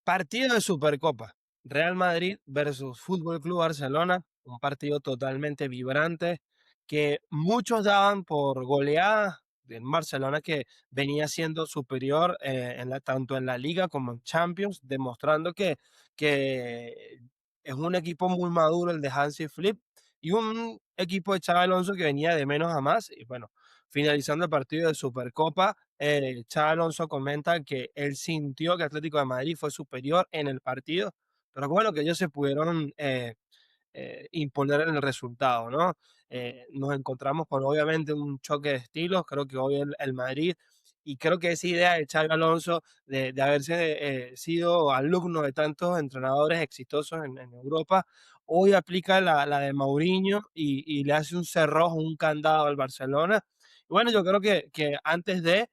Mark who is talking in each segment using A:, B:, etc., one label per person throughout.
A: Partido de Supercopa. Real Madrid versus Fútbol Club Barcelona. Un partido totalmente vibrante que muchos daban por goleada en Barcelona, que venía siendo superior tanto en la Liga como en Champions, demostrando que es un equipo muy maduro el de Hansi Flick y un equipo de Xabi Alonso que venía de menos a más. Y bueno, finalizando el partido de Supercopa, Xabi Alonso comenta que él sintió que Atlético de Madrid fue superior en el partido, pero bueno, que ellos se pudieron imponer en el resultado, ¿no? Nos encontramos con obviamente un choque de estilos, creo que hoy el Madrid, y creo que esa idea de Xabi Alonso de haberse sido alumno de tantos entrenadores exitosos en Europa, hoy aplica la de Mourinho y le hace un cerrojo, un candado al Barcelona. Y bueno, yo creo que antes de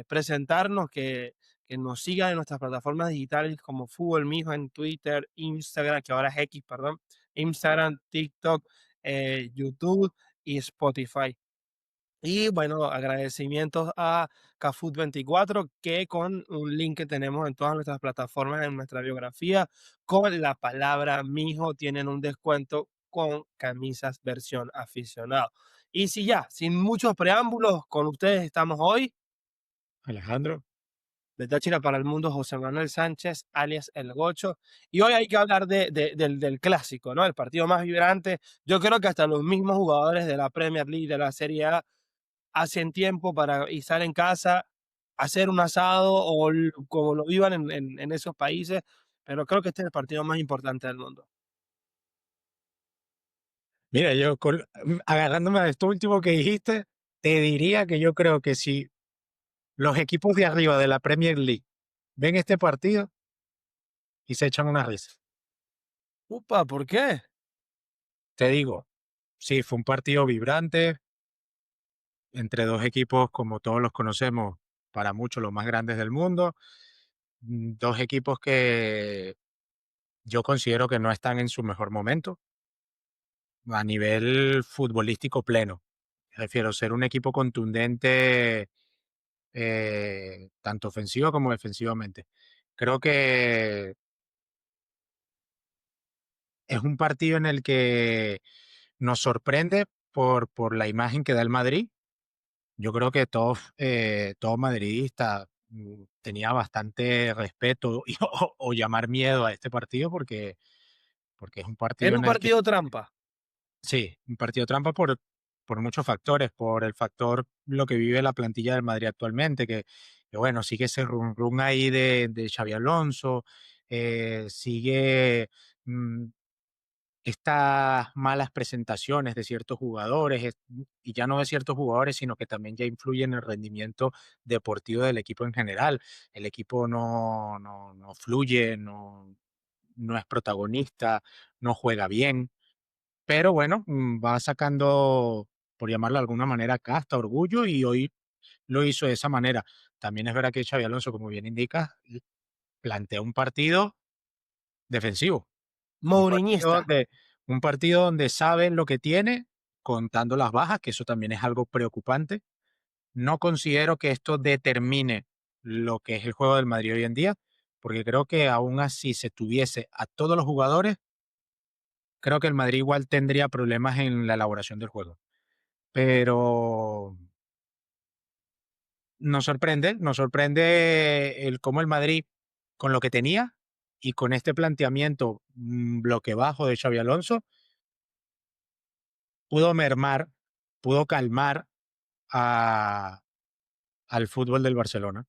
A: presentarnos, que nos sigan en nuestras plataformas digitales como Fútbol Mijo en Twitter, Instagram, que ahora es X, perdón, Instagram, TikTok, YouTube y Spotify. Y bueno, agradecimientos a Cafut24, que con un link que tenemos en todas nuestras plataformas, en nuestra biografía, con la palabra mijo, tienen un descuento con camisas versión aficionado. Y si ya, sin muchos preámbulos, con ustedes estamos hoy.
B: Alejandro,
A: De Táchira para el mundo, José Manuel Sánchez, alias El Gocho. Y hoy hay que hablar del clásico, ¿no? El partido más vibrante. Yo creo que hasta los mismos jugadores de la Premier League, de la Serie A, hacen tiempo para estar en casa, hacer un asado o como lo vivan en esos países. Pero creo que este es el partido más importante del mundo.
B: mira, agarrándome a esto último que dijiste, te diría que yo creo que si los equipos de arriba de la Premier League ven este partido y se echan una risa.
A: Upa, ¿por qué?
B: Te digo, sí, fue un partido vibrante entre dos equipos como todos los conocemos, para muchos los más grandes del mundo, dos equipos que yo considero que no están en su mejor momento a nivel futbolístico pleno. Refiero a ser un equipo contundente tanto ofensiva como defensivamente. Creo que es un partido en el que nos sorprende por la imagen que da el Madrid. Yo creo que todo madridista tenía bastante respeto o llamar miedo a este partido porque es un partido
A: Era un
B: en el que
A: partido trampa.
B: sí, un partido trampa por muchos factores, por el factor lo que vive la plantilla del Madrid actualmente, que bueno, sigue ese run run ahí de Xabi Alonso, sigue mm, estas malas presentaciones de ciertos jugadores, y ya no de ciertos jugadores, sino que también ya influyen en el rendimiento deportivo del equipo en general. El equipo no fluye, no es protagonista, no juega bien, pero bueno, va sacando, por llamarlo de alguna manera, casta, orgullo, y hoy lo hizo de esa manera. También es verdad que Xabi Alonso, como bien indica, plantea un partido defensivo, un partido
A: Mouriñista.
B: donde, un partido donde sabe lo que tiene, contando las bajas, que eso también es algo preocupante. No considero que esto determine lo que es el juego del Madrid hoy en día, porque creo que aún así se tuviese a todos los jugadores, creo que el Madrid igual tendría problemas en la elaboración del juego. Pero nos sorprende el cómo el Madrid, con lo que tenía y con este planteamiento bloque bajo de Xavi Alonso, pudo mermar, pudo calmar a, al fútbol del Barcelona,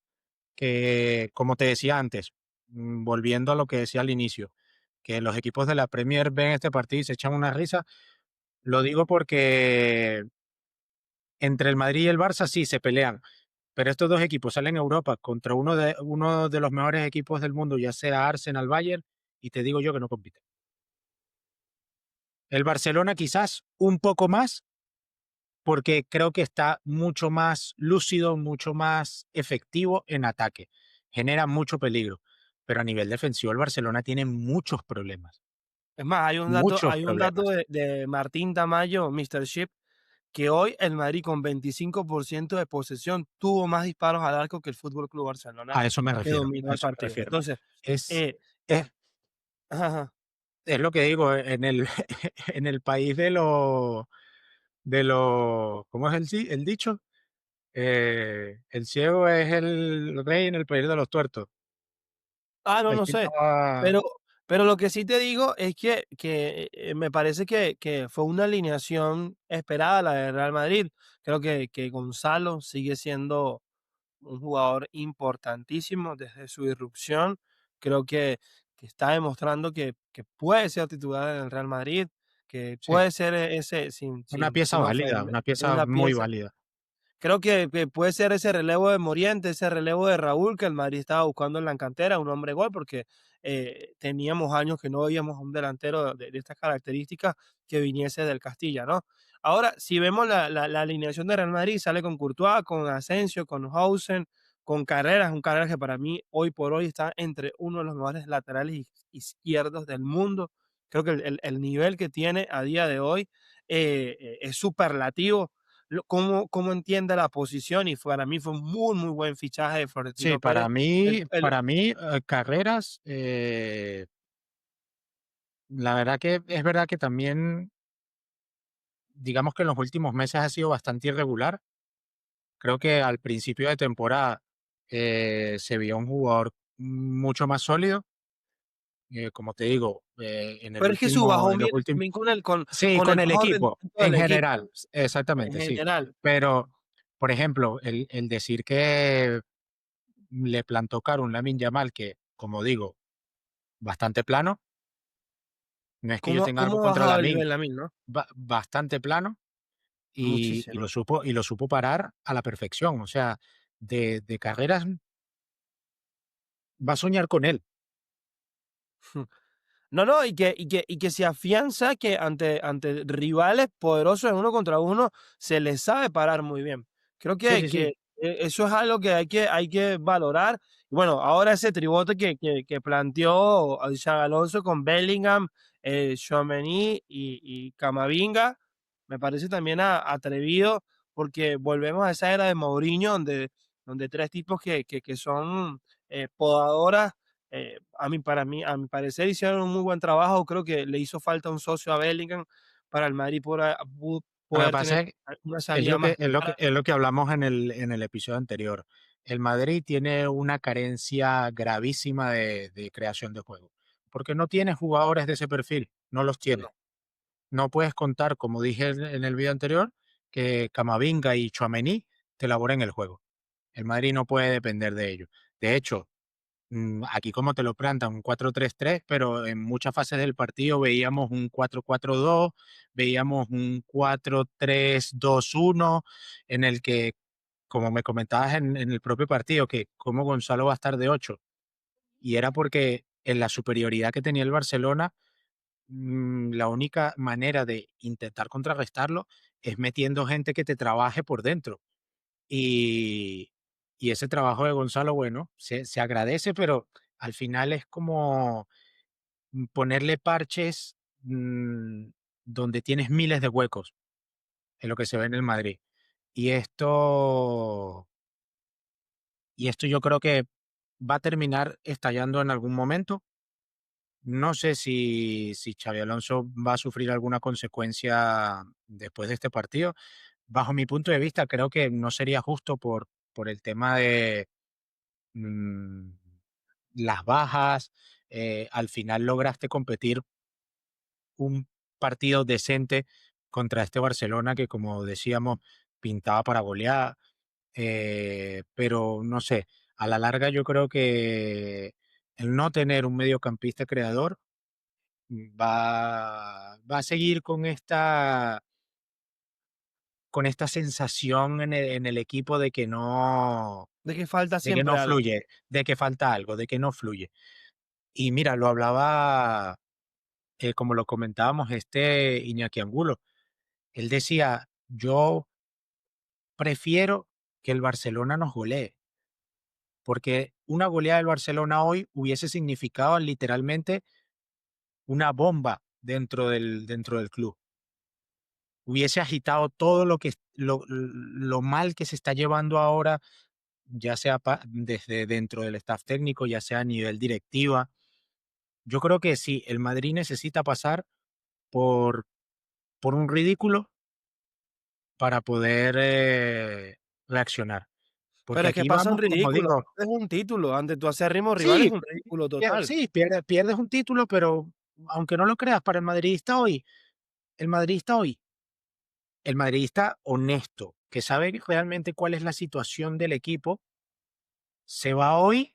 B: que como te decía antes, volviendo a lo que decía al inicio, que los equipos de la Premier ven este partido y se echan una risa, lo digo porque entre el Madrid y el Barça sí se pelean, pero estos dos equipos salen a Europa contra uno de los mejores equipos del mundo, ya sea Arsenal, Bayern, y te digo yo que no compiten. El Barcelona quizás un poco más, porque creo que está mucho más lúcido, mucho más efectivo en ataque. Genera mucho peligro, pero a nivel defensivo el Barcelona tiene muchos problemas,
A: Es más,
B: muchos
A: hay un dato
B: problemas.
A: de Martín Tamayo, Mr. Chip, que hoy el Madrid con 25% de posesión tuvo más disparos al arco que el Fútbol Club Barcelona,
B: A eso me
A: que
B: refiero,
A: dominó
B: a
A: el
B: eso me
A: partido.
B: refiero.
A: Entonces,
B: Es
A: eh,
B: es
A: ajá, ajá.
B: es lo que digo, en el en el país de lo ¿cómo es el dicho? El ciego es el rey en el país de los tuertos.
A: No,
B: El
A: no
B: que no
A: sé,
B: va
A: pero lo que sí te digo es que me parece que fue una alineación esperada la del Real Madrid. Creo que Gonzalo sigue siendo un jugador importantísimo desde su irrupción. Creo que está demostrando que puede ser titular en el Real Madrid, que
B: sí,
A: puede ser ese sin
B: una
A: sin
B: pieza
A: sin
B: válida,
A: ofender
B: una pieza
A: una
B: muy
A: pieza.
B: válida.
A: Creo que puede ser ese relevo de Moriente, ese relevo de Raúl que el Madrid estaba buscando en la cantera, un hombre gol, porque teníamos años que no veíamos un delantero de estas características que viniese del Castilla, ¿no? Ahora, si vemos la alineación de Real Madrid, sale con Courtois, con Asensio, con Hausen, con Carreras, un Carreras que para mí hoy por hoy está entre uno de los mejores laterales izquierdos del mundo. Creo que el nivel que tiene a día de hoy es superlativo cómo entiende la posición y para mí fue un muy, muy buen fichaje de
B: Sí,
A: Florentino Pérez.
B: para mí
A: El
B: para mí, Carreras, la verdad que es verdad que también, digamos que en los últimos meses ha sido bastante irregular. Creo que al principio de temporada, se vio un jugador mucho más sólido, como te digo,
A: pero es que su bajón
B: en los
A: viene
B: últimos
A: también
B: sí,
A: con
B: con
A: el
B: el
A: bajo
B: equipo,
A: rendimiento del
B: en
A: equipo,
B: general,
A: en
B: exactamente, sí.
A: general.
B: Pero, por ejemplo, el decir que le plantó cara a un Lamine Yamal que, como digo, bastante plano, no es que yo tenga algo
A: ¿Cómo ha
B: contra
A: bajado el
B: Lamine,
A: nivel Lamine, no?
B: bastante plano y
A: Muchísimo.
B: lo supo parar a la perfección. O sea, de carreras va a soñar con él.
A: No, no, y que se afianza que ante rivales poderosos en uno contra uno se les sabe parar muy bien. Creo
B: Sí,
A: que
B: sí, sí.
A: eso es algo que hay que valorar. Y bueno, ahora ese tribote que planteó a Xabi Alonso con Bellingham, Tchouaméni y Camavinga, me parece también atrevido, porque volvemos a esa era de Mourinho donde 3 tipos que son, podadoras a mi parecer, hicieron un muy buen trabajo. Creo que le hizo falta un socio a Bellingham para el Madrid
B: Lo que
A: poder tener
B: pasa
A: una
B: es
A: salida
B: lo que
A: más
B: es lo que
A: clara.
B: es lo que hablamos en el episodio anterior. El Madrid tiene una carencia gravísima de creación de juego, porque no tiene jugadores de ese perfil, no los tiene.
A: No.
B: No puedes contar, como dije en el video anterior, que Camavinga y Tchouaméni te elaboren el juego. El Madrid no puede depender de ellos. De hecho, aquí como te lo plantan, un 4-3-3, pero en muchas fases del partido veíamos un 4-4-2, veíamos un 4-3-2-1, en el que, como me comentabas en el propio partido, que como Gonzalo va a estar de 8, y era porque en la superioridad que tenía el Barcelona, la única manera de intentar contrarrestarlo es metiendo gente que te trabaje por dentro. Y, y ese trabajo de Gonzalo, bueno, se agradece, pero al final es como ponerle parches donde tienes miles de huecos en lo que se ve en el Madrid. Y esto, y esto yo creo que va a terminar estallando en algún momento. No sé si Xavi Alonso va a sufrir alguna consecuencia después de este partido. Bajo mi punto de vista, creo que no sería justo por el tema de mm, las bajas. Al final lograste competir un partido decente contra este Barcelona que, como decíamos, pintaba para golear. Pero no sé, a la larga yo creo que el no tener un mediocampista creador va a seguir con esta sensación en el equipo
A: De que falta
B: de que
A: siempre
B: no
A: algo.
B: fluye, de que falta algo, de que no fluye. Y mira, lo hablaba, como lo comentábamos, Iñaki Angulo. Él decía: "Yo prefiero que el Barcelona nos golee", porque una goleada del Barcelona hoy hubiese significado literalmente una bomba dentro del club. hubiese agitado todo lo mal que se está llevando ahora, ya sea desde dentro del staff técnico, ya sea a nivel directiva. Yo creo que sí, el Madrid necesita pasar por, por un ridículo para poder reaccionar. Porque
A: Pero es que
B: aquí
A: pasa un
B: vamos, como
A: ridículo,
B: digo,
A: es un título, ante tu acérrimo rival es
B: sí,
A: un ridículo total.
B: sí, pierdes un título, pero aunque no lo creas, para el madridista hoy, el madridista honesto, que sabe realmente cuál es la situación del equipo, se va hoy,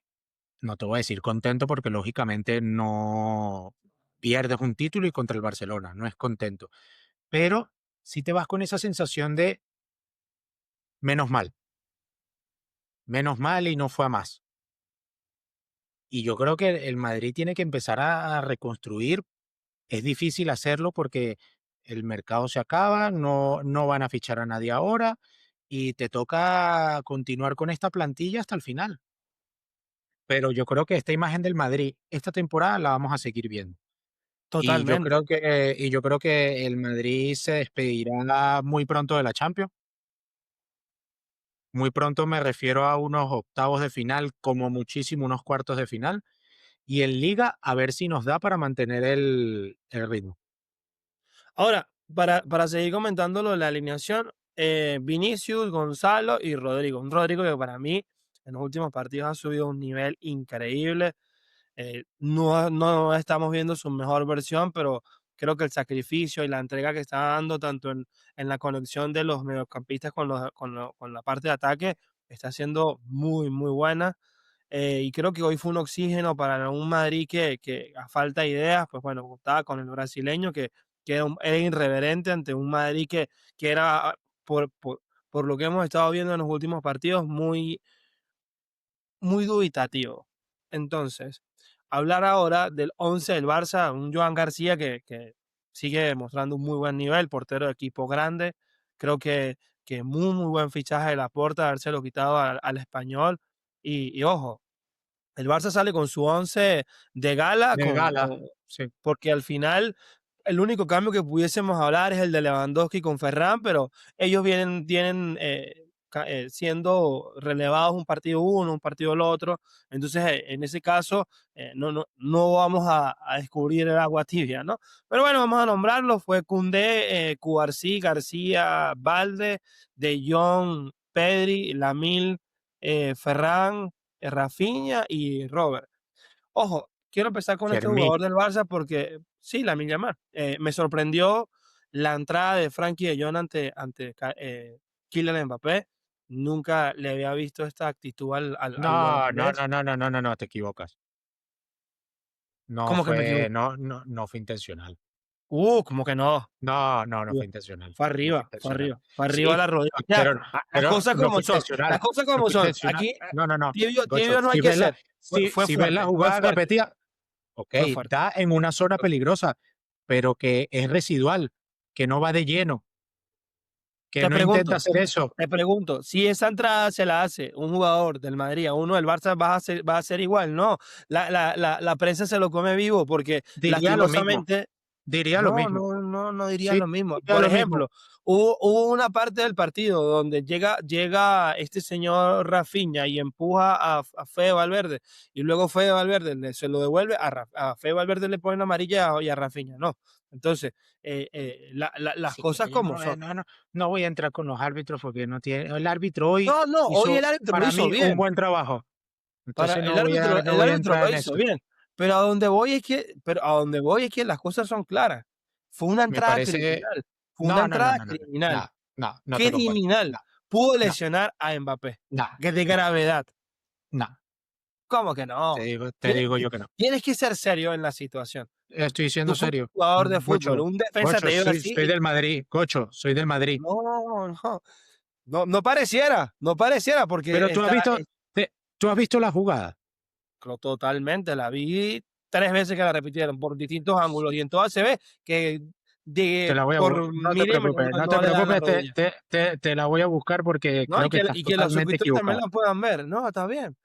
B: no te voy a decir contento porque lógicamente no pierdes un título y contra el Barcelona, no es contento, pero si te vas con esa sensación de menos menos mal y no fue a más. Y yo creo que el Madrid tiene que empezar a reconstruir. Es difícil hacerlo porque el mercado se acaba, no van a fichar a nadie ahora y te toca continuar con esta plantilla hasta el final. Pero yo creo que esta imagen del Madrid esta temporada la vamos a seguir viendo.
A: Totalmente.
B: Y yo creo que el Madrid se despedirá muy pronto de la Champions. Muy pronto me refiero a unos octavos de final, como muchísimo unos cuartos de final. Y en Liga, a ver si nos da para mantener el ritmo.
A: Ahora, para seguir comentando lo de la alineación, Vinicius, Gonzalo y Rodrigo. Un Rodrigo que para mí en los últimos partidos ha subido a un nivel increíble. No estamos viendo su mejor versión, pero creo que el sacrificio y la entrega que está dando tanto en la conexión de los mediocampistas con la parte de ataque está siendo muy, muy buena. Y creo que hoy fue un oxígeno para un Madrid que a falta de ideas, pues bueno, contaba con el brasileño que era irreverente ante un Madrid que era, por lo que hemos estado viendo en los últimos partidos, muy, muy dubitativo. Entonces, hablar ahora del 11 del Barça, un Joan García que sigue demostrando un muy buen nivel, portero de equipo grande. Creo que muy, muy buen fichaje de Laporta, habérselo quitado al español. Y ojo, el Barça sale con su 11 de gala,
B: De gala, sí.
A: porque al final el único cambio que pudiésemos hablar es el de Lewandowski con Ferran, pero ellos tienen siendo relevados un partido uno, un partido el otro. Entonces, en ese caso, no vamos a descubrir el agua tibia, ¿no? Pero bueno, vamos a nombrarlo. Fue Koundé, Cubarsí, García, Valde, De Jong, Pedri, Lamil, Ferran, Rafinha y Robert. Ojo, quiero empezar con este
B: Fermín.
A: jugador del Barça porque sí, Lamine Yamal. Me sorprendió la entrada de Frankie de Jong ante Kylian Mbappé. Nunca le había visto esta actitud al
B: No, no,
A: holandés.
B: no, no, no, no, no, no, te equivocas.
A: ¿Cómo que me equivoco?
B: No fue intencional.
A: ¿Cómo que no?
B: No, no, no fue intencional.
A: Fue
B: No fue
A: arriba, fue
B: intencional.
A: arriba, fue arriba
B: Sí,
A: la rodilla. O sea,
B: pero
A: las cosas
B: no
A: como
B: fue
A: son, las
B: intencional.
A: cosas
B: No
A: como
B: fue
A: son.
B: intencional.
A: Aquí
B: No, no, no.
A: tibio
B: Gocho,
A: no hay que ser. Fue
B: si ves la
A: fuerte, fue
B: jugada
A: fuerte,
B: repetida,
A: fue
B: okey,
A: fuerte,
B: da en una zona
A: fue fuerte.
B: peligrosa, pero que es residual, que no va de lleno, que
A: Te
B: no intenta
A: pregunto,
B: hacer eso.
A: Te pregunto, si esa entrada se la hace un jugador del Madrid a uno del Barça, va a ser igual, ¿no? La prensa se lo come vivo porque
B: Diría lo mismo,
A: lastimosamente
B: diría lo mismo.
A: no diría
B: Sí,
A: lo mismo.
B: diría
A: Por
B: lo mismo.
A: ejemplo, hubo una parte del partido donde llega este señor Rafinha y empuja a Fede Valverde y luego Fede Valverde se lo devuelve, a Fede Valverde le pone la amarilla y a Rafinha, no. Entonces, las
B: Sí, pero
A: cosas
B: yo
A: como son.
B: no voy a entrar con los árbitros porque no tiene el árbitro hoy
A: No, hoy el
B: hizo,
A: árbitro lo
B: para
A: hizo
B: mí, un
A: bien.
B: buen trabajo.
A: Para
B: Entonces no voy no
A: el
B: voy a
A: árbitro
B: entrar
A: lo
B: en
A: hizo
B: eso.
A: bien, pero a donde voy es que las cosas son claras. Fue una
B: Me
A: entrada
B: parece
A: criminal, fue una entrada
B: no,
A: criminal,
B: no te lo cuento.
A: criminal.
B: No,
A: Pudo
B: no,
A: lesionar a Mbappé,
B: no,
A: que de
B: no,
A: gravedad.
B: no.
A: ¿Cómo que no?
B: Te
A: Tienes
B: digo
A: que
B: yo que no.
A: tienes que ser serio en la situación.
B: Estoy
A: Tú
B: siendo
A: fuiste
B: serio.
A: jugador de fútbol,
B: Gocho,
A: un defensa
B: Gocho,
A: te iba así
B: soy
A: y
B: del Madrid, Gocho, soy del Madrid.
A: no, no pareciera porque
B: Pero tú has visto la jugada.
A: totalmente, la vi 3 veces que la repitieron por distintos ángulos y en todas se ve que
B: Te la voy a
A: por milímetros
B: no te
A: no le dan la
B: preocupes,
A: rodilla,
B: te la voy a buscar porque
A: ¿no?
B: creo que estás
A: Y que los
B: totalmente
A: suscriptores también
B: equivocada.
A: la puedan ver, ¿no? Está bien.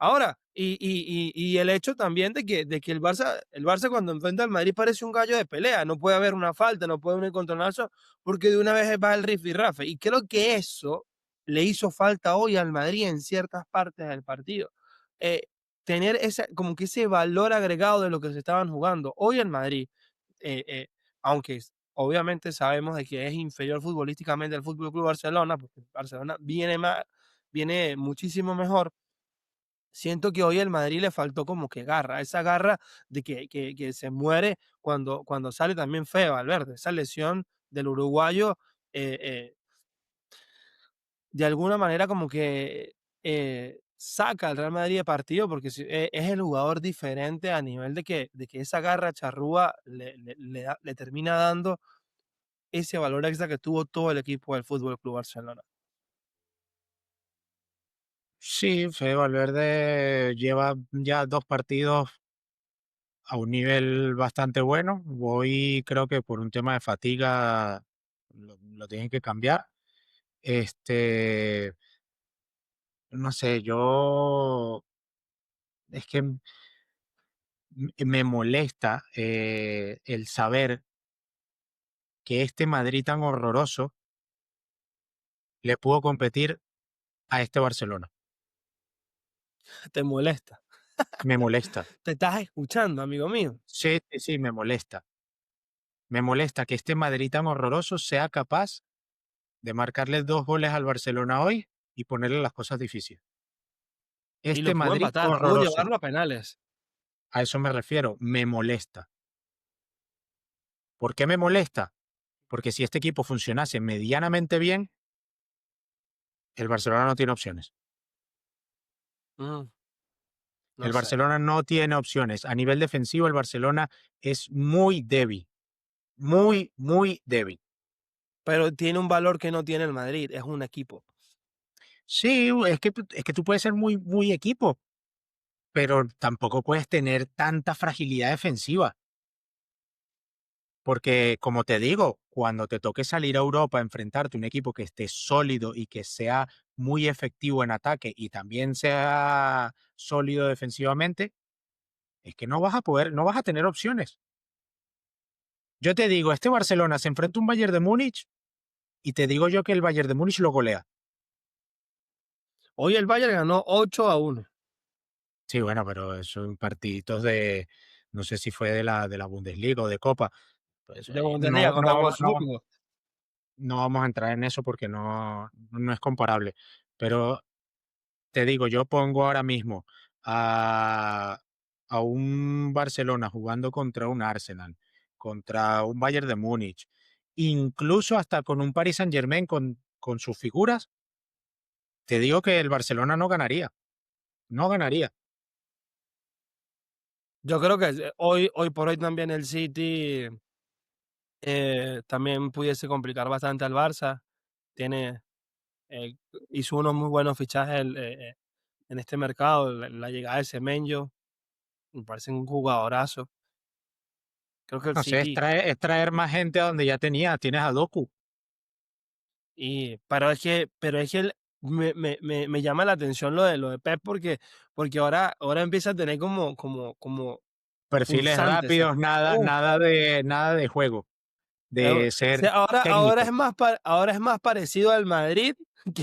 A: Ahora, y el hecho también de que el Barça cuando enfrenta al Madrid parece un gallo de pelea, no puede haber una falta, no puede haber un encontronazo, porque de una vez va el rifirrafe. Y creo que eso le hizo falta hoy al Madrid en ciertas partes del partido. Eh, tener como que ese valor agregado de lo que se estaban jugando. Hoy el Madrid, eh, eh, aunque obviamente sabemos de que es inferior futbolísticamente al Fútbol Club Barcelona, porque Barcelona viene muchísimo mejor. Siento que hoy el Madrid le faltó como que garra, esa garra de que se muere cuando sale también feo Valverde, esa lesión del uruguayo, eh, de alguna manera como que saca al Real Madrid de partido porque es el jugador diferente a nivel de que esa garra charrúa le termina dando ese valor extra que tuvo todo el equipo del Fútbol Club Barcelona.
B: Sí, Fede Valverde lleva ya 2 partidos a un nivel bastante bueno. Hoy creo que por un tema de fatiga lo tienen que cambiar. Este, no sé, yo es que me molesta, el saber que este Madrid tan horroroso le pudo competir a este Barcelona.
A: Te molesta.
B: Me molesta.
A: Te estás escuchando, amigo mío.
B: Sí, sí, sí, me molesta. Me molesta que este Madrid tan horroroso sea capaz de marcarle 2 goles al Barcelona hoy y ponerle las cosas difíciles.
A: Y
B: Este
A: lo pudo
B: Madrid
A: empatar, pudo
B: horroroso,
A: llevarlo a penales.
B: a eso me refiero, me molesta. ¿Por qué me molesta? Porque si este equipo funcionase medianamente bien, el Barcelona no tiene opciones.
A: Mm, no
B: El
A: sé.
B: Barcelona no tiene opciones. A nivel defensivo, el Barcelona es muy débil, muy, muy débil.
A: Pero tiene un valor que no tiene el Madrid, es un equipo.
B: Sí, es que tú puedes ser muy, muy equipo, pero tampoco puedes tener tanta fragilidad defensiva. Porque, como te digo, cuando te toque salir a Europa a enfrentarte a un equipo que esté sólido y que sea muy efectivo en ataque y también sea sólido defensivamente, es que no vas a poder, no vas a tener opciones. Yo te digo, este Barcelona se enfrenta a un Bayern de Múnich y te digo yo que el Bayern de Múnich lo golea.
A: Hoy el Bayern ganó 8-1
B: Sí, bueno, pero son partiditos de, no sé si fue de la Bundesliga o de Copa. Pues
A: de Bundesliga contra Wolfsburgo.
B: no vamos a entrar en eso porque no es comparable. Pero te digo, yo pongo ahora mismo a, a un Barcelona jugando contra un Arsenal, contra un Bayern de Múnich, incluso hasta con un Paris Saint-Germain con sus figuras, te digo que el Barcelona no ganaría, no ganaría.
A: Yo creo que hoy por hoy también el City también pudiese complicar bastante al Barça. Tiene, eh, hizo unos muy buenos fichajes en este mercado. La llegada de Semenyo, me parece un jugadorazo. Creo que el
B: No sé,
A: City.
B: es traer más gente a donde ya tienes a Doku.
A: Pero es que me llama la atención lo de Pep porque ahora empieza a tener como
B: Perfiles
A: pulsantes.
B: rápidos,
A: Uf,
B: nada de juego,
A: o
B: de ser
A: sea, ahora
B: técnico.
A: es más parecido al Madrid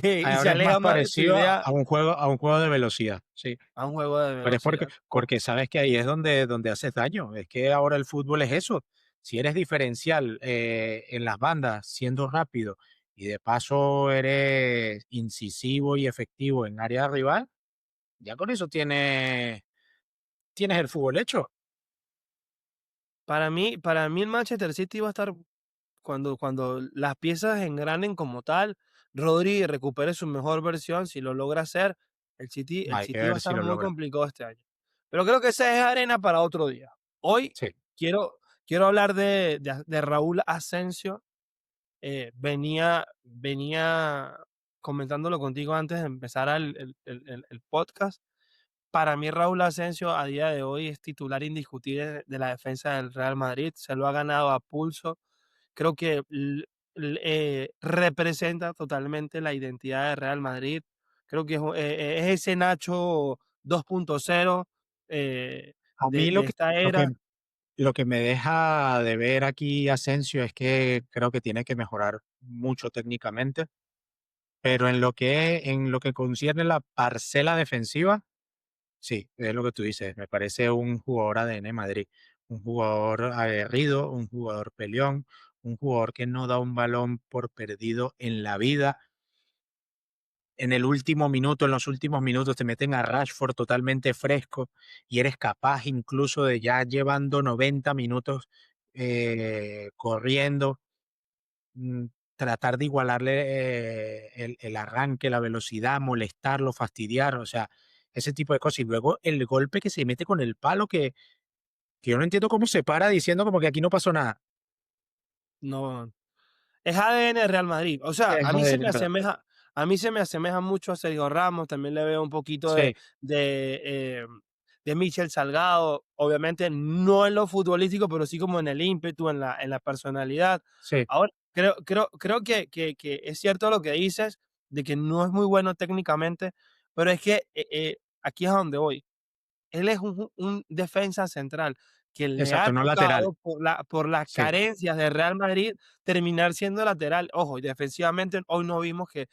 A: y se
B: Ahora es más
A: aleja más de su
B: parecido
A: idea
B: a un juego de velocidad, sí.
A: a un juego de
B: Pero es
A: velocidad.
B: porque sabes que ahí es donde haces daño. Es que ahora el fútbol es eso. Si eres diferencial en las bandas, siendo rápido y de paso eres incisivo y efectivo en área rival, ya con eso tienes el fútbol hecho.
A: Para mí el Manchester City va a estar cuando las piezas engranen como tal, Rodri recupere su mejor versión, si lo logra hacer, el City, el
B: Hay que
A: City va a
B: ver si
A: estar
B: lo
A: muy
B: logra.
A: complicado este año. Pero creo que esa es arena para otro día. Hoy
B: Sí.
A: quiero hablar de Raúl Asensio. Venía comentándolo contigo antes de empezar el podcast. Para mí, Raúl Asensio a día de hoy es titular indiscutible de la defensa del Real Madrid. Se lo ha ganado a pulso. Creo que representa totalmente la identidad de Real Madrid. Creo que es ese Nacho 2.0
B: A mí
A: de esta
B: lo que
A: era.
B: lo que me deja de ver aquí Asensio es que creo que tiene que mejorar mucho técnicamente, pero en lo que concierne la parcela defensiva, sí, es lo que tú dices, me parece un jugador ADN Madrid, un jugador aguerrido, un jugador peleón, un jugador que no da un balón por perdido en la vida. En el último minuto, en los últimos minutos te meten a Rashford totalmente fresco y eres capaz incluso de ya llevando 90 minutos corriendo, mm, tratar de igualarle el arranque, la velocidad, molestarlo, fastidiar, o sea, ese tipo de cosas. Y luego el golpe que se mete con el palo que yo no entiendo cómo se para diciendo como que aquí no pasó nada.
A: No, es ADN de Real Madrid. O sea,
B: Es ADN.
A: a mí se me asemeja mucho a Sergio Ramos, también le veo un poquito
B: Sí,
A: de, eh, de Michel Salgado, obviamente no en lo futbolístico, pero sí como en el ímpetu, en la personalidad.
B: sí,
A: Ahora, creo que es cierto lo que dices, de que no es muy bueno técnicamente, pero es que aquí es a donde voy. Él es un defensa central que le ha
B: exacto, no lateral.
A: tocado por las
B: Sí.
A: carencias de Real Madrid terminar siendo lateral. Ojo, y defensivamente hoy no vimos que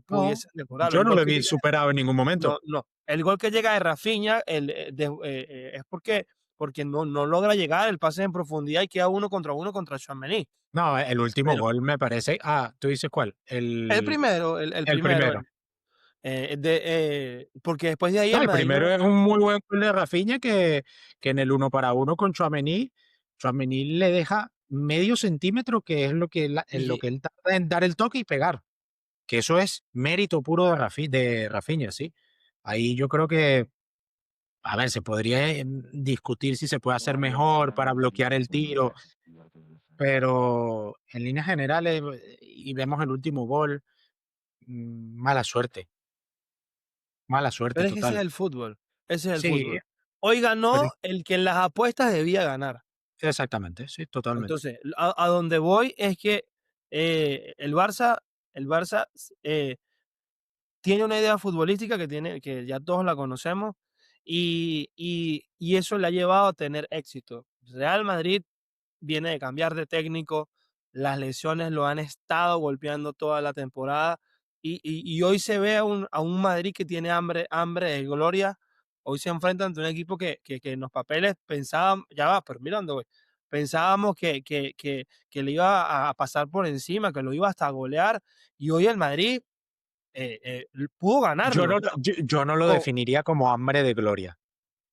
B: No,
A: pudiesen mejorarlo.
B: yo
A: El
B: no
A: gol
B: lo he
A: que llega
B: superado en ningún momento.
A: no, no, el gol que llega de Rafinha, es porque no logra llegar, el pase en profundidad y queda uno contra Tchouaméni.
B: No, el último
A: Pero
B: gol me parece ¿tú dices cuál?
A: el
B: El
A: primero,
B: primero.
A: porque después de ahí
B: No,
A: el
B: el
A: Madrid
B: primero
A: no
B: es un muy buen gol de Rafinha que en el uno para uno con Tchouaméni le deja medio centímetro, que es en lo
A: y
B: que él tarda en dar el toque y pegar, que eso es mérito puro de Rafinha, sí. Ahí yo creo que, a ver, se podría discutir si se puede hacer mejor para bloquear el tiro, pero en líneas generales, y vemos el último gol, mala suerte
A: pero es que ese es
B: total.
A: el fútbol, ese es el
B: Sí,
A: fútbol. Hoy
B: pero
A: ganó el que en las apuestas debía ganar.
B: exactamente, sí, totalmente.
A: Entonces, a donde voy es que, el Barça, tiene una idea futbolística que ya todos la conocemos, y eso le ha llevado a tener éxito. Real Madrid viene de cambiar de técnico, las lesiones lo han estado golpeando toda la temporada y hoy se ve a un Madrid que tiene hambre de gloria. Hoy se enfrenta ante un equipo que en los papeles pensábamos, ya va, pero mira dónde voy, pensábamos que le iba a pasar por encima, que lo iba hasta a golear y hoy el Madrid pudo ganarlo.
B: Yo no lo
A: Oh,
B: definiría como hambre de gloria.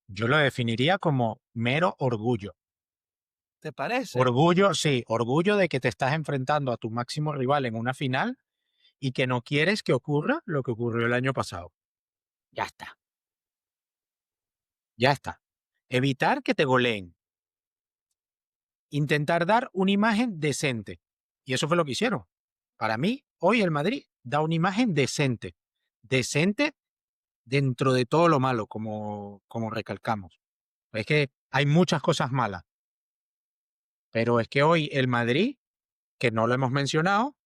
B: Yo lo definiría como mero orgullo.
A: ¿te parece?
B: Orgullo, sí, orgullo de que te estás enfrentando a tu máximo rival en una final y que no quieres que ocurra lo que ocurrió el año pasado. Ya está, ya está. Evitar que te goleen. Intentar dar una imagen decente. Y eso fue lo que hicieron. Para mí, hoy el Madrid da una imagen decente. Decente dentro de todo lo malo, como recalcamos. Es que hay muchas cosas malas, pero es que hoy el Madrid, que no lo hemos mencionado,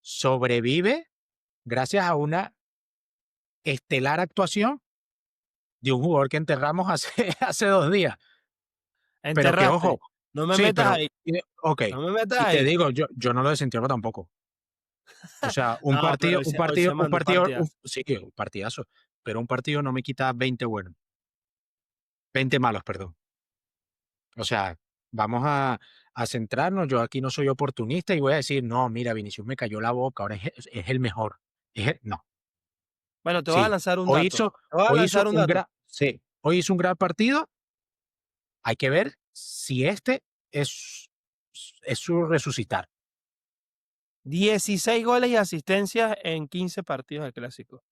B: sobrevive gracias a una estelar actuación de un jugador que enterramos hace, hace 2 días. Pero que
A: Enterraste.
B: ojo,
A: No me
B: sí,
A: metas
B: pero
A: ahí,
B: ok,
A: no me metas
B: y te
A: ahí.
B: digo, yo no lo desentierro tampoco. O sea,
A: No, pero hoy se mandó un partidazo.
B: sí, un partidazo, pero un partido no me quita 20 buenos, 20 malos, perdón. O sea, vamos a centrarnos. Yo aquí no soy oportunista y voy a decir, no, mira, Vinicius me cayó la boca, ahora es el mejor. No,
A: Bueno, te voy a
B: sí,
A: lanzar un dato. Te voy a lanzar un dato.
B: hoy hizo un gran partido. Hay que ver si este es, es su resucitar.
A: 16 goles y asistencias en 15 partidos del Clásico.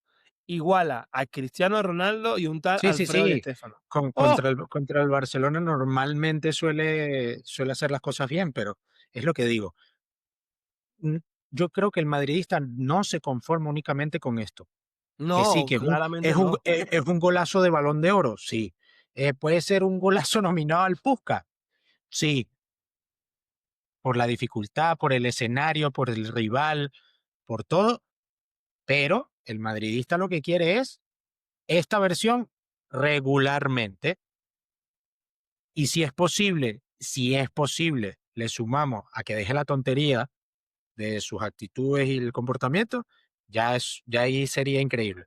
A: Iguala a Cristiano Ronaldo y un tal
B: Sí, sí,
A: Alfredo Di
B: sí.
A: Stéfano.
B: Con,
A: ¡Oh!
B: contra el Barcelona normalmente suele hacer las cosas bien, pero es lo que digo. Mm, Yo creo que el madridista no se conforma únicamente con esto. Que sí,
A: No,
B: que
A: claramente no.
B: es un golazo de Balón de Oro, sí. Puede ser un golazo nominado al Puskás, sí, por la dificultad, por el escenario, por el rival, por todo, pero el madridista lo que quiere es esta versión regularmente. Y si es posible, le sumamos a que deje la tontería de sus actitudes y el comportamiento, ya ahí sería increíble.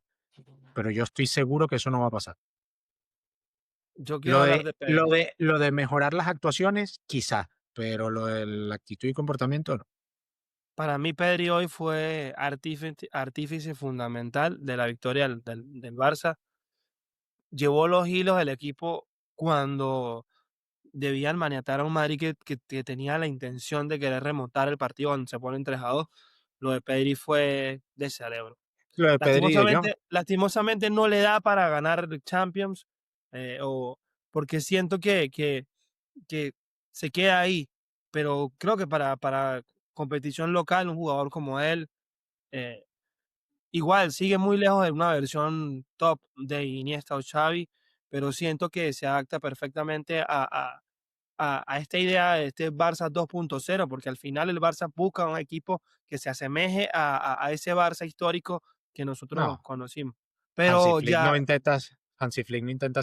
B: Pero yo estoy seguro que eso no va a pasar.
A: Yo quiero hablar de Pedri.
B: Lo de mejorar las actuaciones, quizá, pero lo de la actitud y comportamiento no.
A: Para mí, Pedri hoy fue artífice fundamental de la victoria del Barça. Llevó los hilos del equipo cuando debían maniatar a un Madrid que tenía la intención de querer remontar el partido cuando se ponen 3-2. Lo de Pedri fue de cerebro.
B: Lo de Pedri y De Jong,
A: Lastimosamente no le da para ganar Champions, o porque siento que se queda ahí, pero creo que para competición local, un jugador como él, eh, igual sigue muy lejos de una versión top de Iniesta o Xavi, pero siento que se adapta perfectamente a esta idea de este Barça 2.0, porque al final el Barça busca un equipo que se asemeje a ese Barça histórico que nosotros
B: no.
A: conocimos. Pero ya,
B: Hansi Flick no intenta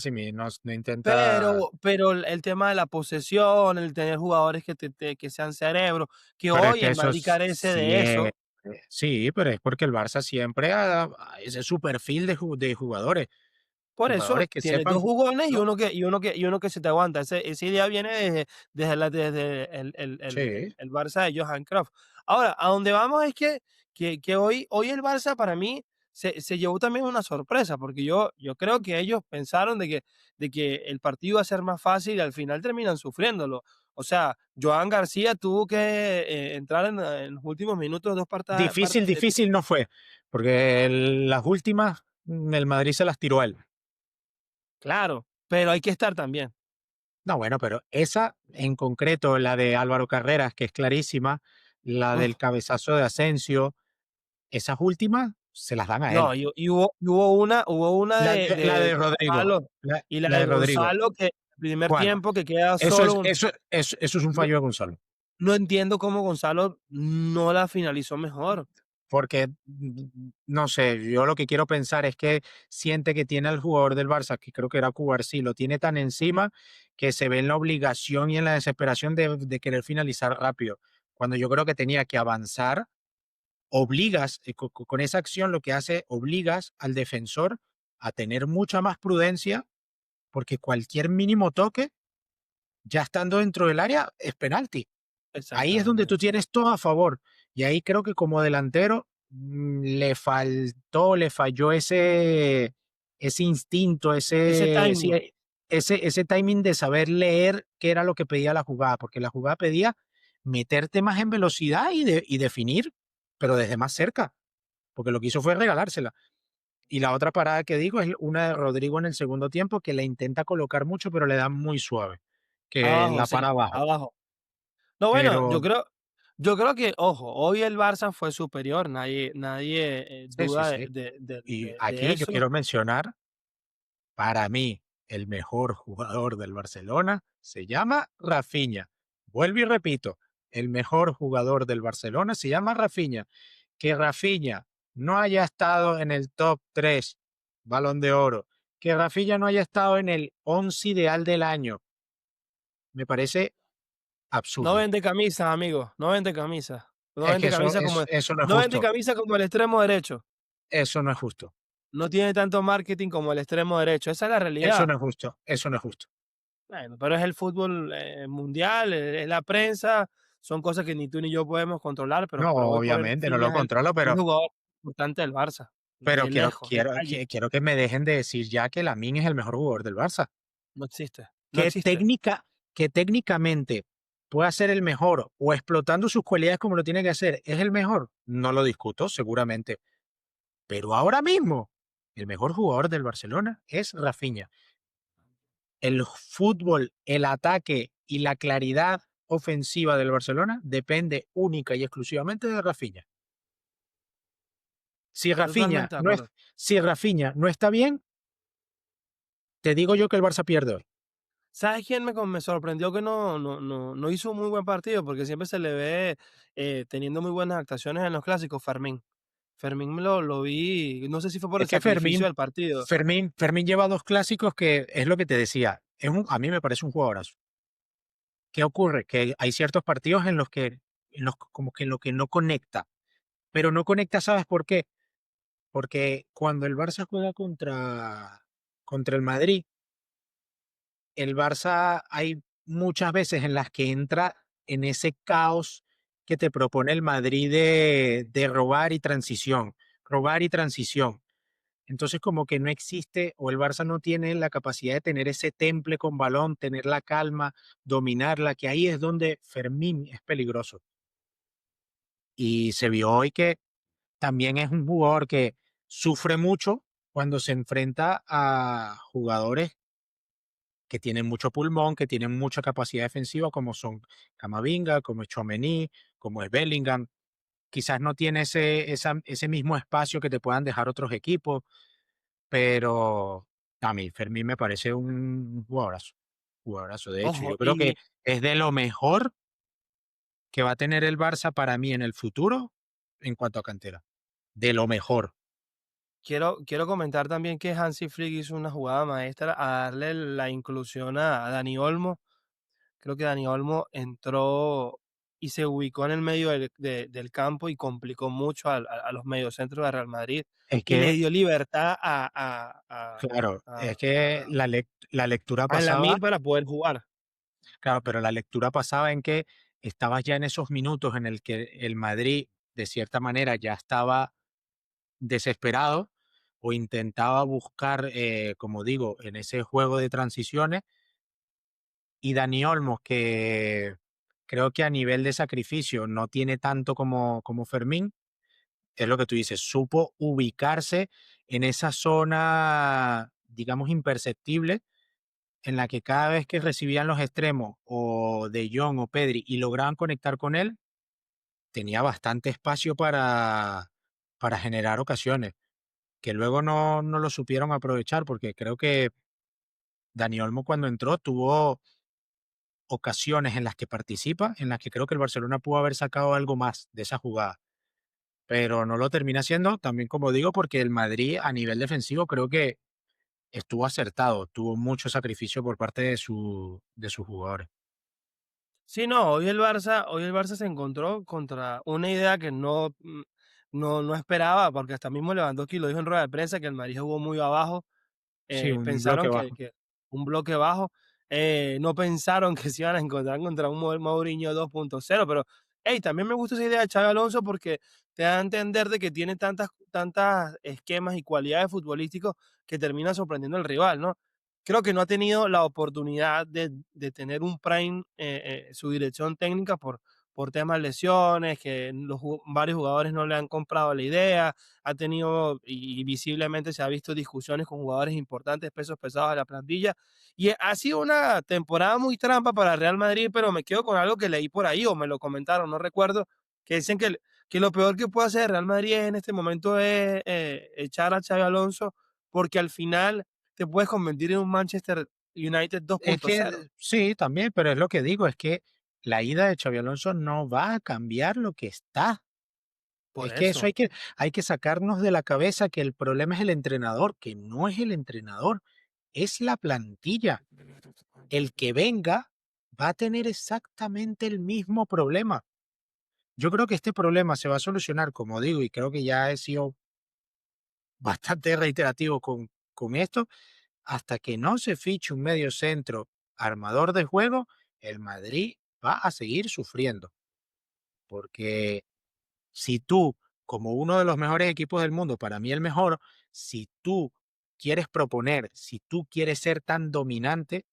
B: no intenta,
A: pero el tema de la posesión, el tener jugadores que sean cerebro, que
B: pero es
A: hoy
B: que
A: el
B: eso
A: Madrid carece de
B: siempre,
A: eso.
B: sí, pero es porque el Barça siempre ha ese es su perfil de jugadores,
A: Por eso
B: jugadores que
A: tienes
B: sepan
A: 2 jugones y
B: ¿no?
A: uno que se te aguanta. Esa idea viene desde
B: Sí,
A: el Barça de Johan Cruyff. Ahora, a donde vamos es que hoy el Barça para mí se llevó también una sorpresa, porque yo creo que ellos pensaron de que el partido iba a ser más fácil y al final terminan sufriéndolo. O sea, Joan García tuvo que, entrar en los últimos minutos 2 parta par
B: difícil no fue, porque las últimas, el Madrid se las tiró a él.
A: claro, pero hay que estar también.
B: No, bueno, pero esa en concreto, la de Álvaro Carreras, que es clarísima, la
A: Uf.
B: del cabezazo de Asensio, esas últimas se las dan a él.
A: No, hubo una
B: La
A: de
B: de Rodrigo,
A: Gonzalo y la
B: la
A: de
B: de Rodrigo,
A: Gonzalo que el primer
B: ¿cuál?
A: tiempo que queda solo
B: Eso es un
A: no
B: fallo de Gonzalo,
A: no entiendo cómo Gonzalo no la finalizó mejor.
B: porque, no sé, yo lo que quiero pensar es que siente que tiene al jugador del Barça, que creo que era Cubarsí, lo tiene tan encima que se ve en la obligación y en la desesperación de querer finalizar rápido, cuando yo creo que tenía que avanzar, obligas, con esa acción lo que hace, obligas al defensor a tener mucha más prudencia, porque cualquier mínimo toque, ya estando dentro del área, es penalti. Ahí es donde
A: Exactamente.
B: tú tienes todo a favor. Y ahí creo que como delantero le falló ese instinto,
A: Ese timing,
B: ese timing de saber leer qué era lo que pedía la jugada, porque la jugada pedía meterte más en velocidad y definir, pero desde más cerca, porque lo que hizo fue regalársela. Y la otra parada que digo es una de Rodrigo en el segundo tiempo, que le intenta colocar mucho, pero le da muy suave, que
A: abajo,
B: la para
A: sí,
B: abajo.
A: abajo. No, bueno,
B: Pero
A: yo creo que, ojo, hoy el Barça fue superior, nadie,
B: sí, sí,
A: duda de
B: sí.
A: de de
B: Y
A: de de
B: aquí yo
A: eso.
B: quiero mencionar, para mí, el mejor jugador del Barcelona se llama Rafinha. Vuelvo y repito, el mejor jugador del Barcelona se llama Rafinha. Que Rafinha no haya estado en el top 3 Balón de Oro, que Rafinha no haya estado en el 11 ideal del año, me parece
A: No
B: absurdo.
A: vende camisas, amigo, no vende camisas. No
B: Es que
A: vende camisas
B: eso no es
A: no vende
B: justo.
A: camisa como el extremo derecho.
B: Eso no es justo.
A: No tiene tanto marketing como el extremo derecho, esa es la
B: Eso
A: realidad.
B: no es justo. Eso no es justo.
A: Bueno, pero es el fútbol, mundial, es la prensa, son cosas que ni tú ni yo podemos controlar,
B: No,
A: pero hoy por hoy
B: obviamente no
A: Rafinha
B: lo
A: es
B: controlo,
A: el jugador importante del Barça,
B: pero
A: de lejos, de calle,
B: quiero que me dejen de decir ya que Lamine es el mejor jugador del Barça.
A: no existe, no
B: Que
A: existe.
B: técnicamente pueda ser el mejor o explotando sus cualidades como lo tiene que hacer, es el mejor, no lo discuto, seguramente. Pero ahora mismo, el mejor jugador del Barcelona es Rafinha. El fútbol, el ataque y la claridad ofensiva del Barcelona depende única y exclusivamente de Rafinha. Si Rafinha
A: Totalmente de
B: no es,
A: acuerdo.
B: si Rafinha no está bien, te digo yo que el Barça pierde hoy.
A: ¿Sabes quién me sorprendió que no hizo un muy buen partido? Porque siempre se le ve, teniendo muy buenas actuaciones en los clásicos, Fermín. Fermín lo vi, no sé si fue por
B: Es
A: el
B: que
A: sacrificio
B: Fermín,
A: del partido.
B: Fermín lleva 2 clásicos que es lo que te decía, a mí me parece un jugadorazo. ¿Qué ocurre? Que hay ciertos partidos como que en lo que no conecta, pero no conecta, ¿sabes por qué? Porque cuando el Barça juega contra el Madrid, el Barça hay muchas veces en las que entra en ese caos que te propone el Madrid de robar y transición. Entonces como que no existe o el Barça no tiene la capacidad de tener ese temple con balón, tener la calma, dominarla, que ahí es donde Fermín es peligroso. Y se vio hoy que también es un jugador que sufre mucho cuando se enfrenta a jugadores que tienen mucho pulmón, que tienen mucha capacidad defensiva, como son Camavinga, como es Tchouaméni, como es Bellingham. Quizás no tiene ese mismo espacio que te puedan dejar otros equipos, pero a mí Fermín me parece un jugadorazo, jugadorazo. De hecho,
A: Ojo,
B: yo creo que
A: y
B: es de lo mejor que va a tener el Barça para mí en el futuro en cuanto a cantera, de lo mejor.
A: quiero comentar también que Hansi Flick hizo una jugada maestra a darle la inclusión a Dani Olmo. Creo que Dani Olmo entró y se ubicó en el medio del campo y complicó mucho a los mediocentros de Real Madrid
B: Es
A: y le
B: que,
A: dio libertad
B: claro, es que la lectura
A: a
B: pasaba.
A: Lamine para poder jugar.
B: Claro, pero la lectura pasaba en que estabas ya en esos minutos en el que el Madrid, de cierta manera, ya estaba desesperado o intentaba buscar, como digo, en ese juego de transiciones, y Dani Olmos, que creo que a nivel de sacrificio no tiene tanto como Fermín, es lo que tú dices, supo ubicarse en esa zona, digamos, imperceptible en la que cada vez que recibían los extremos o De Jong o Pedri y lograban conectar con él, tenía bastante espacio para generar ocasiones, que luego no lo supieron aprovechar, porque creo que Dani Olmo cuando entró tuvo ocasiones en las que participa, en las que creo que el Barcelona pudo haber sacado algo más de esa jugada, pero no lo termina haciendo, también como digo, porque el Madrid a nivel defensivo creo que estuvo acertado, tuvo mucho sacrificio por parte de sus jugadores.
A: Sí, no, hoy el Barça se encontró contra una idea que no esperaba, porque hasta mismo Lewandowski lo dijo en rueda de prensa, que el Madrid jugó muy abajo.
B: Sí, un bloque
A: Pensaron
B: bajo.
A: que un bloque bajo, no pensaron que se iban a encontrar contra un Mourinho 2.0, pero, hey, también me gusta esa idea de Xabi Alonso porque te da a entender de que tiene tantas esquemas y cualidades futbolísticos que termina sorprendiendo al rival, ¿no? Creo que no ha tenido la oportunidad de tener un prime, su dirección técnica por temas de lesiones, que varios jugadores no le han comprado la idea, ha tenido y visiblemente se ha visto discusiones con jugadores importantes, pesos pesados de la plantilla. Y ha sido una temporada muy trampa para Real Madrid, pero me quedo con algo que leí por ahí o me lo comentaron, no recuerdo, que dicen que lo peor que puede hacer Real Madrid en este momento es echar a Xavi Alonso, porque al final te puedes convertir en un Manchester United
B: Es que
A: 2.0.
B: sí, también, pero es lo que digo, es que la ida de Xabi Alonso no va a cambiar lo que está.
A: Por
B: Es que eso
A: eso.
B: hay que sacarnos de la cabeza que el problema es el entrenador, que no es el entrenador, es la plantilla. El que venga va a tener exactamente el mismo problema. Yo creo que este problema se va a solucionar, como digo, y creo que ya he sido bastante reiterativo con esto, hasta que no se fiche un medio centro armador de juego, el Madrid va a seguir sufriendo, porque si tú, como uno de los mejores equipos del mundo, para mí el mejor, si tú quieres proponer, si tú quieres ser tan dominante,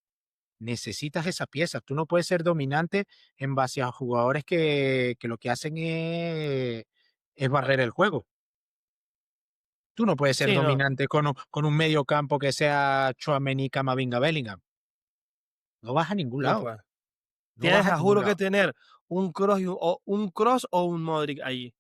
B: necesitas esa pieza. Tú no puedes ser dominante en base a jugadores que lo que hacen es barrer el juego. Tú no puedes ser
A: Sí, no,
B: dominante con un medio campo que sea Tchouaméni, Camavinga, Bellingham. No vas a ningún
A: no
B: lado.
A: puede.
B: No vas
A: Tienes,
B: a
A: a
B: ningún
A: juro, que
B: lado.
A: tener un Cross un Cross o un Modric allí.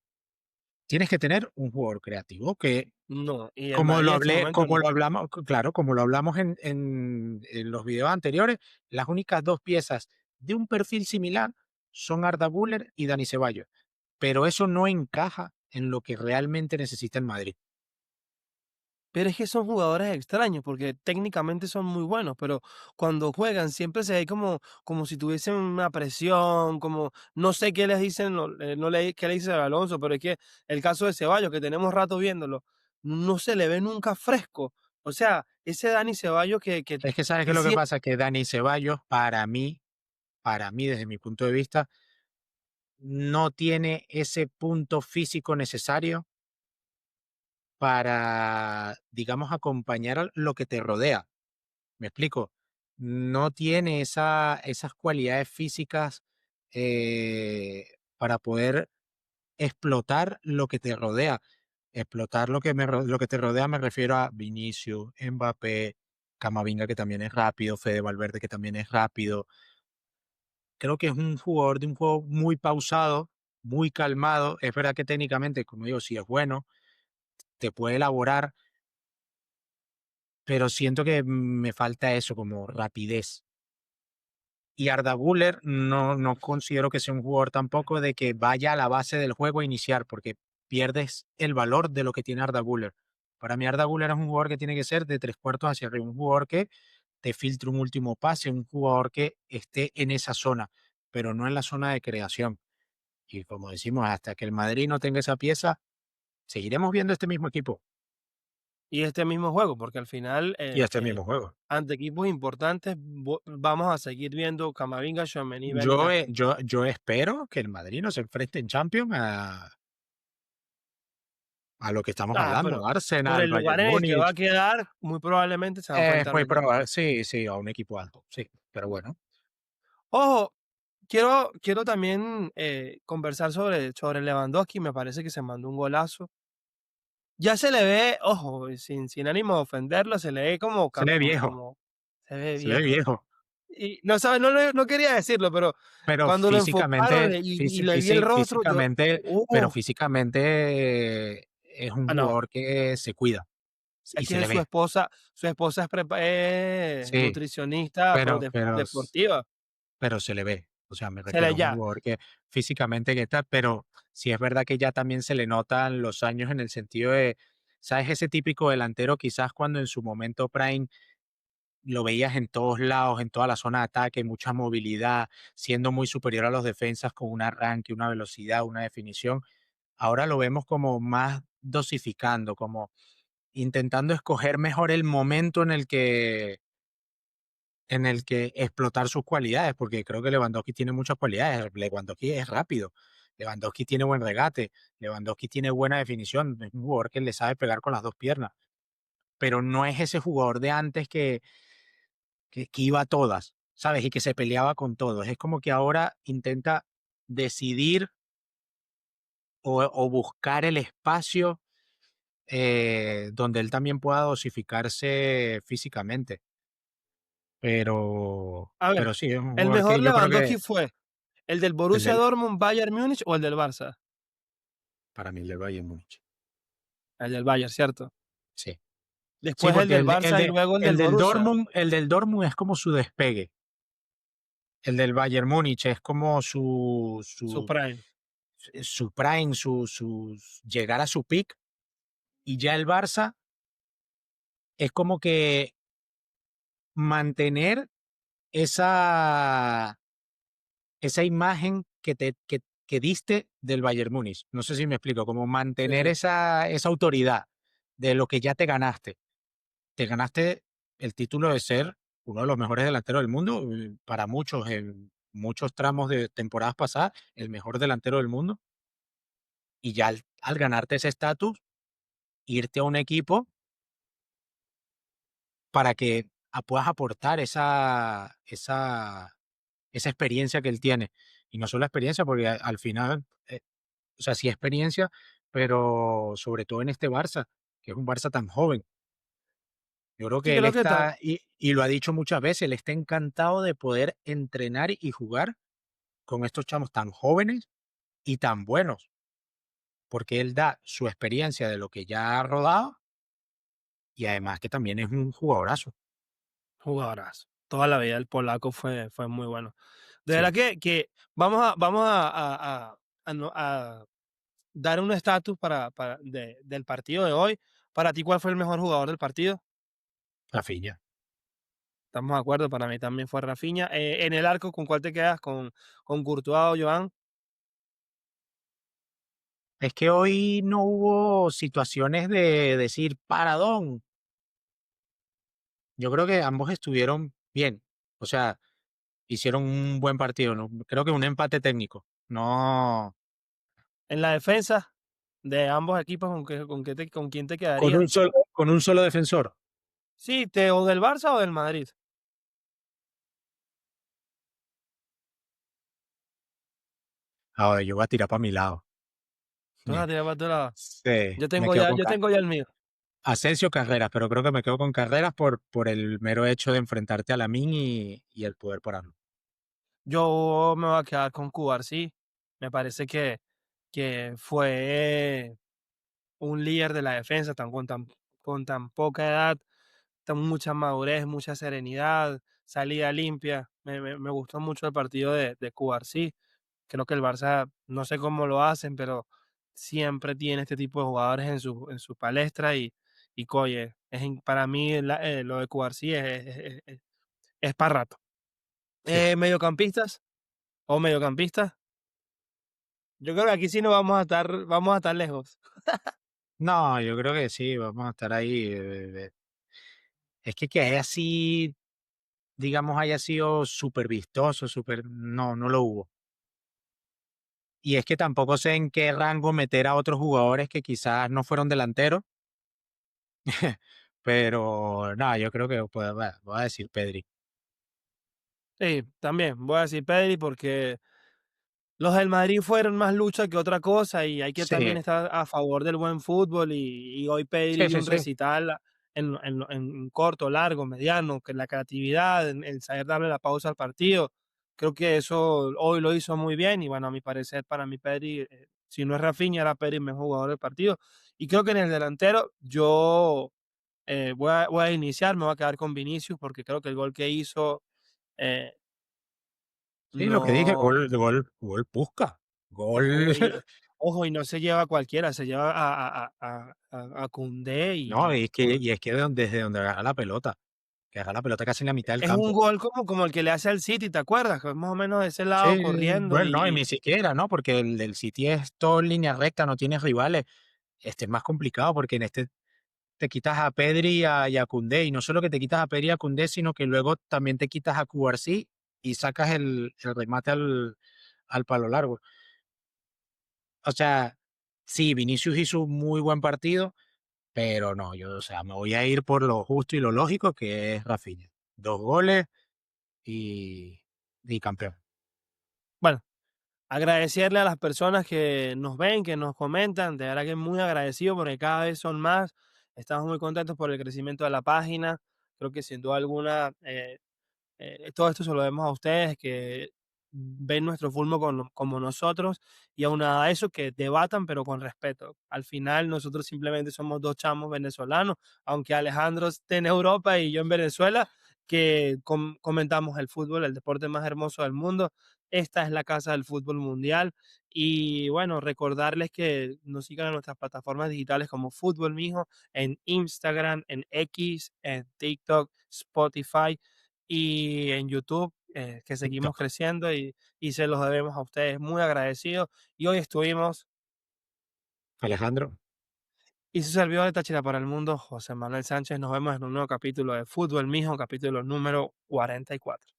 B: Tienes que tener un jugador creativo que,
A: No, y el
B: como
A: Madrid
B: lo
A: en este
B: hablé,
A: momento
B: como
A: no.
B: lo hablamos, claro, como lo hablamos en los videos anteriores, las únicas dos piezas de un perfil similar son Arda Güler y Dani Ceballos. Pero eso no encaja en lo que realmente necesita el Madrid.
A: Pero es que son jugadores extraños, porque técnicamente son muy buenos, pero cuando juegan siempre se ve como si tuviesen una presión, como no sé qué les dicen, no le qué le dice a Alonso, pero es que el caso de Ceballos, que tenemos rato viéndolo, no se le ve nunca fresco. O sea, ese Dani Ceballos
B: Es que, ¿sabes qué
A: que
B: es lo que
A: sí.
B: pasa? Que Dani Ceballos, para mí, desde mi punto de vista, no tiene ese punto físico necesario para, digamos, acompañar a lo que te rodea. ¿Me explico? No tiene esas cualidades físicas para poder explotar lo que te rodea. Explotar lo que te rodea me refiero a Vinicius, Mbappé, Camavinga, que también es rápido, Fede Valverde, que también es rápido. Creo que es un jugador de un juego muy pausado, muy calmado. Es verdad que técnicamente, como digo, sí es bueno, te puede elaborar, pero siento que me falta eso, como rapidez. Y Arda Güler no considero que sea un jugador tampoco de que vaya a la base del juego a iniciar, porque pierdes el valor de lo que tiene Arda Güler. Para mí Arda Güler es un jugador que tiene que ser de tres cuartos hacia arriba, un jugador que te filtre un último pase, un jugador que esté en esa zona, pero no en la zona de creación. Y como decimos, hasta que el Madrid no tenga esa pieza, seguiremos viendo este mismo equipo
A: Y este mismo juego, porque al final,
B: y este mismo juego.
A: ante equipos importantes, vamos a seguir viendo Camavinga, Tchouaméni,
B: Yo,
A: Bellingham.
B: yo espero que el Madrid no se enfrente en Champions a lo que estamos
A: Ah,
B: hablando,
A: pero por
B: Arsenal,
A: el lugar
B: Bayern
A: en el que va a
B: Múnich.
A: quedar, muy probablemente se va a
B: Es
A: enfrentar a un
B: muy
A: equipo
B: probable,
A: alto.
B: sí, sí, a un equipo alto, sí, pero bueno.
A: Ojo, quiero también conversar sobre Lewandowski, me parece que se mandó un golazo. Ya se le ve, ojo, sin ánimo de ofenderlo, se le ve
B: Se le ve viejo,
A: como se ve
B: se le ve
A: viejo.
B: viejo,
A: Y no sabe, no quería decirlo, pero
B: pero
A: cuando lo enfocaron
B: físicamente,
A: y le vi el rostro, yo,
B: pero
A: ¡uh!
B: físicamente es un
A: Ah, no,
B: jugador que se cuida
A: es
B: y se
A: que
B: le ve.
A: su esposa es
B: Sí,
A: nutricionista
B: pero, pero
A: deportiva.
B: pero se le ve. O sea, me
A: Se le
B: refiero a un
A: ya.
B: jugador que físicamente que está, pero sí es verdad que ya también se le notan los años en el sentido de, ¿sabes? Ese típico delantero quizás cuando en su momento prime lo veías en todos lados, en toda la zona de ataque, mucha movilidad, siendo muy superior a los defensas con un arranque, una velocidad, una definición. Ahora lo vemos como más dosificando, como intentando escoger mejor el momento en el que explotar sus cualidades, porque creo que Lewandowski tiene muchas cualidades. Lewandowski es rápido, Lewandowski tiene buen regate, Lewandowski tiene buena definición, es un jugador que le sabe pegar con las dos piernas, pero no es ese jugador de antes que iba a todas, ¿sabes? Y que se peleaba con todos. Es como que ahora intenta decidir o buscar el espacio donde él también pueda dosificarse físicamente.
A: A ver,
B: Pero sí, es un
A: ¿el
B: jugador que
A: mejor
B: yo creo que
A: Lewandowski fue el del
B: el
A: Borussia
B: del,
A: Dortmund, Bayern Múnich o el del Barça?
B: para mí el del Bayern Múnich.
A: El del Bayern, ¿cierto?
B: Sí. Sí,
A: Después el
B: porque
A: del Barça y luego el del Borussia,
B: El del Dortmund es como su despegue. El del Bayern Múnich es como
A: su prime.
B: su prime, su llegar a su peak. Y ya el Barça es como que mantener esa, esa imagen que diste del Bayern Múnich. No sé si me explico, como
A: Sí,
B: mantener
A: sí.
B: esa autoridad de lo que ya te ganaste. Te ganaste el título de ser uno de los mejores delanteros del mundo, para muchos, en muchos tramos de temporadas pasadas, el mejor delantero del mundo. Y ya al ganarte ese estatus, irte a un equipo para que puedas aportar esa experiencia que él tiene. Y no solo experiencia, porque al final, o sea, sí experiencia, pero sobre todo en este Barça, que es un Barça tan joven. Yo creo
A: Sí,
B: que él
A: creo que
B: está, y lo ha dicho muchas veces, él está encantado de poder entrenar y jugar con estos chamos tan jóvenes y tan buenos, porque él da su experiencia de lo que ya ha rodado y además que también es un jugadorazo.
A: jugadorazo. Toda la vida el polaco fue muy bueno. De verdad
B: Sí,
A: que vamos a dar un estatus del partido de hoy. Para ti, ¿cuál fue el mejor jugador del partido?
B: Rafinha.
A: Estamos de acuerdo, para mí también fue Rafinha. En el arco, ¿con cuál te quedas? ¿Con Courtois o Joan?
B: Es que hoy no hubo situaciones de decir paradón. Yo creo que ambos estuvieron bien. O sea, hicieron un buen partido, ¿no? Creo que un empate técnico. No,
A: En la defensa de ambos equipos, ¿con quién te quedarías?
B: con un solo defensor.
A: Sí, o del Barça o del Madrid.
B: Ahora yo voy a tirar para mi lado.
A: Tú vas a
B: Bien.
A: tirar para tu lado.
B: Sí, me quedo con
A: Yo tengo ya el mío.
B: Asensio Carreras, pero creo que me quedo con Carreras por el mero hecho de enfrentarte a Lamine y el poder pararlo.
A: Yo me voy a quedar con Cubarsí. Me parece que fue un líder de la defensa con tan poca edad, tan mucha madurez, mucha serenidad, salida limpia. Me gustó mucho el partido de Cubarsí. Creo que el Barça, no sé cómo lo hacen, pero siempre tiene este tipo de jugadores en su palestra y coye, para mí lo de Cubarsí es para rato.
B: Sí.
A: Mediocampistas o mediocampistas. Yo creo que aquí sí no vamos a estar lejos.
B: No, yo creo que sí, vamos a estar ahí. Es que haya así, digamos, haya sido súper vistoso, súper, no, no lo hubo. Y es que tampoco sé en qué rango meter a otros jugadores que quizás no fueron delanteros, pero nada, yo creo que pues, voy a decir Pedri.
A: Sí, también voy a decir Pedri porque los del Madrid fueron más lucha que otra cosa y hay que también
B: Sí,
A: estar a favor del buen fútbol y hoy Pedri
B: sí,
A: dio
B: sí,
A: un
B: sí,
A: recital en corto, largo, mediano, que la creatividad, en saber darle la pausa al partido. Creo que eso hoy lo hizo muy bien y bueno, a mi parecer, para mí Pedri, si no es Rafinha, era Pedri el mejor jugador del partido. Y creo que en el delantero yo voy a iniciar, me voy a quedar con Vinicius porque creo que el gol que hizo eh,
B: sí, lo que dije,
A: no,
B: gol Puska, gol,
A: ojo, ojo, y no se lleva a cualquiera, se lleva a Koundé
B: no,
A: y
B: y es que desde donde agarra la pelota, que agarra la pelota casi en la mitad del
A: es un
B: campo.
A: gol como el que le hace al City, ¿te acuerdas? Que es más o menos de ese lado
B: Sí,
A: corriendo
B: bueno, no, y ni siquiera, ¿no? Porque el del City es todo en línea recta, no tiene rivales. Este es más complicado porque en este te quitas a Pedri y a Koundé, y no solo que te quitas a Pedri y a Koundé, sino que luego también te quitas a Cubarsí y sacas el remate al palo largo. O sea, sí, Vinicius hizo un muy buen partido, pero no, yo, o sea, me voy a ir por lo justo y lo lógico que es Rafinha. 2 goles y, y campeón.
A: bueno, agradecerle a las personas que nos ven, que nos comentan, de verdad que muy agradecido porque cada vez son más. Estamos muy contentos por el crecimiento de la página. Creo que sin duda alguna todo esto se lo debemos a ustedes que ven nuestro fútbol como nosotros y aun a eso que debatan pero con respeto. Al final nosotros simplemente somos dos chamos venezolanos, aunque Alejandro esté en Europa y yo en Venezuela, que comentamos el fútbol, el deporte más hermoso del mundo. Esta es la casa del fútbol mundial y bueno, recordarles que nos sigan en nuestras plataformas digitales como Fútbol Mijo, en Instagram, en X, en TikTok, Spotify y en YouTube, que seguimos
B: TikTok.
A: creciendo y se los debemos a ustedes. Muy agradecidos. Y hoy estuvimos,
B: Alejandro.
A: y su servidor de Táchira para el Mundo, José Manuel Sánchez. Nos vemos en un nuevo capítulo de Fútbol Mijo, capítulo número 44.